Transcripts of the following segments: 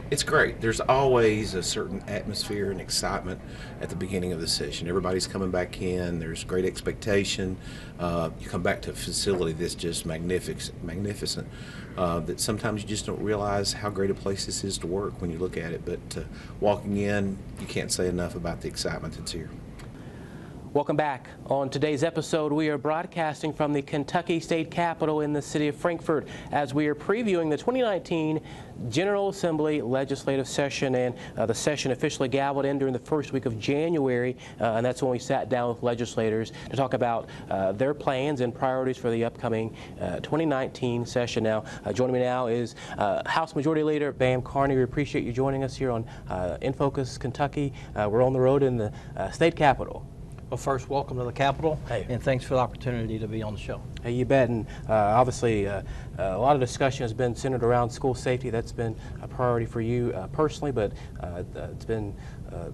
It's great. There's always a certain atmosphere and excitement at the beginning of the session. Everybody's coming back in. There's great expectation. You come back to a facility that's just magnificent. That sometimes you just don't realize how great a place this is to work when you look at it. But walking in, you can't say enough about the excitement that's here. Welcome back. On today's episode, we are broadcasting from the Kentucky State Capitol in the city of Frankfort as we are previewing the 2019 General Assembly legislative session, and the session officially gavelled in during the first week of January, and that's when we sat down with legislators to talk about their plans and priorities for the upcoming 2019 session. Now, joining me now is House Majority Leader Bam Carney. We appreciate you joining us here on In Focus Kentucky. We're on the road in the state capitol. Well, first, welcome to the Capitol, hey, and thanks for the opportunity to be on the show. Hey, you bet. And obviously, a lot of discussion has been centered around school safety. That's been a priority for you personally, but it's been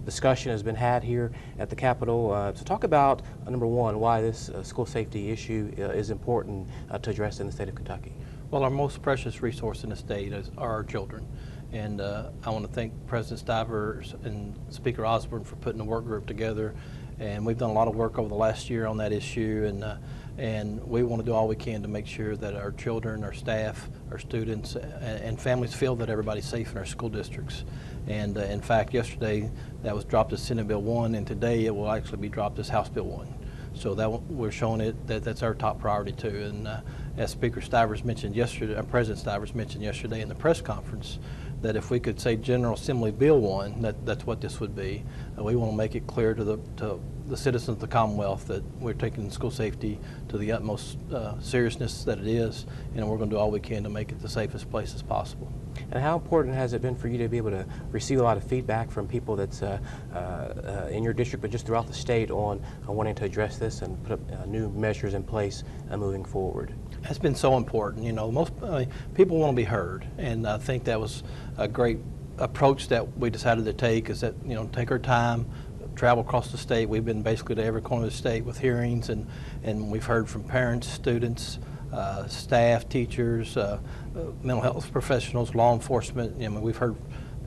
discussion has been had here at the Capitol. So talk about, number one, why this school safety issue is important to address in the state of Kentucky. Well, our most precious resource in the state are our children. And I want to thank President Stivers and Speaker Osborne for putting the work group together. And we've done a lot of work over the last year on that issue, and we want to do all we can to make sure that our children, our staff, our students, and families feel that everybody's safe in our school districts. And in fact, yesterday that was dropped as Senate Bill 1, and today it will actually be dropped as House Bill 1. So that we're showing it that's our top priority too. And as Speaker Stivers mentioned yesterday, President Stivers mentioned yesterday in the press conference, that if we could say General Assembly Bill 1, that's what this would be. We want to make it clear to the citizens of the Commonwealth that we're taking school safety to the utmost seriousness that it is, and we're going to do all we can to make it the safest place as possible. And how important has it been for you to be able to receive a lot of feedback from people that's in your district, but just throughout the state, on wanting to address this and put new measures in place moving forward? That's been so important. You know, most people want to be heard, and I think that was a great approach that we decided to take. Is that, you know, take our time, travel across the state. We've been basically to every corner of the state with hearings, and we've heard from parents, students, staff, teachers, mental health professionals, law enforcement. I mean, we've heard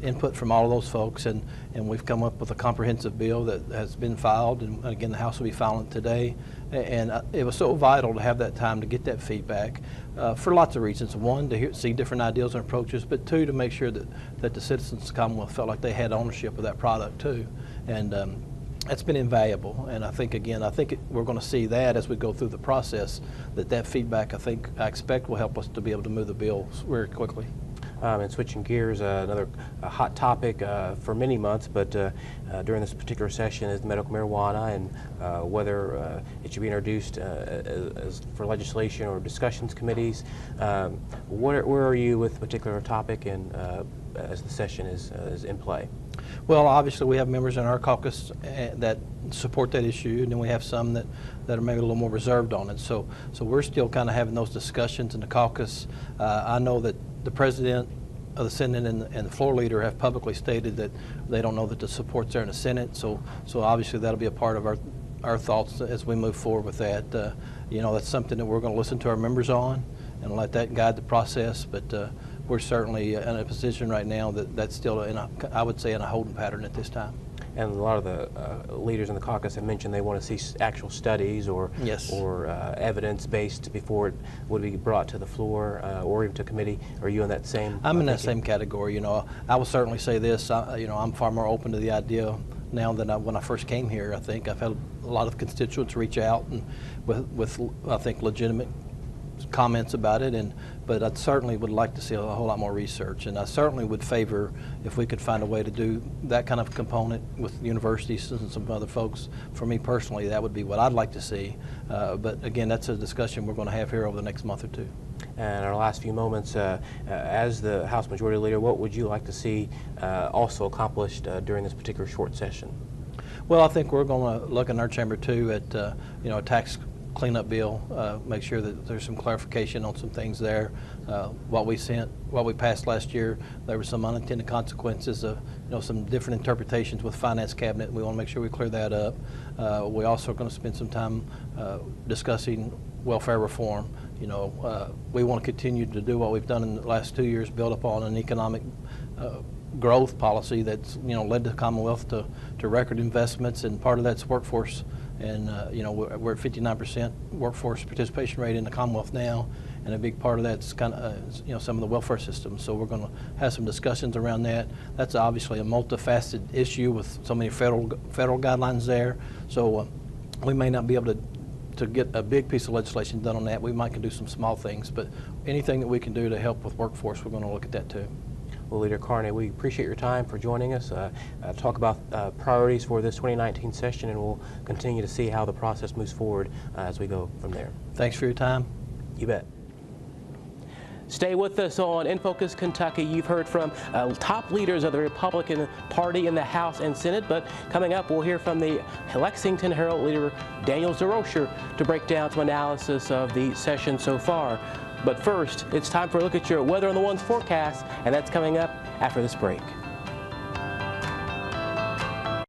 input from all of those folks, and we've come up with a comprehensive bill that has been filed, and again the House will be filing it today. And it was so vital to have that time to get that feedback for lots of reasons. One, to see different ideas and approaches, but two, to make sure that the citizens of the Commonwealth felt like they had ownership of that product too. And that's been invaluable, and I think we're going to see that as we go through the process, that feedback I expect will help us to be able to move the bill very quickly. And switching gears, another hot topic for many months, but during this particular session is medical marijuana, and whether it should be introduced as for legislation or discussions committees. Where are you with the particular topic, and as the session is in play? Well, obviously we have members in our caucus that support that issue, and then we have some that are maybe a little more reserved on it. So we're still kind of having those discussions in the caucus. I know that the President of the Senate and the floor leader have publicly stated that they don't know that the support's there in the Senate. So obviously that'll be a part of our thoughts as we move forward with that. You know, that's something that we're going to listen to our members on and let that guide the process. But we're certainly in a position right now that's still I would say in a holding pattern at this time. And a lot of the leaders in the caucus have mentioned they want to see actual studies or evidence-based before it would be brought to the floor or even to committee. Are you in that same? I'm in that same category. You know, I will certainly say this. You know, I'm far more open to the idea now than when I first came here. I think I've had a lot of constituents reach out and with I think legitimate comments about it, but I certainly would like to see a whole lot more research, and I certainly would favor if we could find a way to do that kind of component with universities and some other folks. For me personally, that would be what I'd like to see, but again, that's a discussion we're going to have here over the next month or two. And our last few moments, as the House Majority Leader, what would you like to see also accomplished during this particular short session? Well, I think we're going to look in our chamber too at you know, a tax cleanup bill, make sure that there's some clarification on some things there. What we passed last year, there were some unintended consequences of, you know, some different interpretations with Finance Cabinet. We want to make sure we clear that up. We also are going to spend some time discussing welfare reform We want to continue to do what we've done in the last 2 years, build upon an economic growth policy that's led the Commonwealth to record investments, and part of that's workforce. And we're at 59% workforce participation rate in the Commonwealth now, and a big part of that's kind of some of the welfare systems. So we're going to have some discussions around that. That's obviously a multifaceted issue with so many federal guidelines there. So we may not be able to get a big piece of legislation done on that. We might can do some small things, but anything that we can do to help with workforce, we're going to look at that too. Well, Leader Carney, we appreciate your time for joining us, talk about priorities for this 2019 session, and we'll continue to see how the process moves forward as we go from there. Thanks for your time. You bet. Stay with us on In Focus Kentucky. You've heard from top leaders of the Republican Party in the House and Senate, but coming up we'll hear from the Lexington Herald leader Daniel Zerosher to break down some analysis of the session so far. But first, it's time for a look at your Weather on the One's forecast, and that's coming up after this break.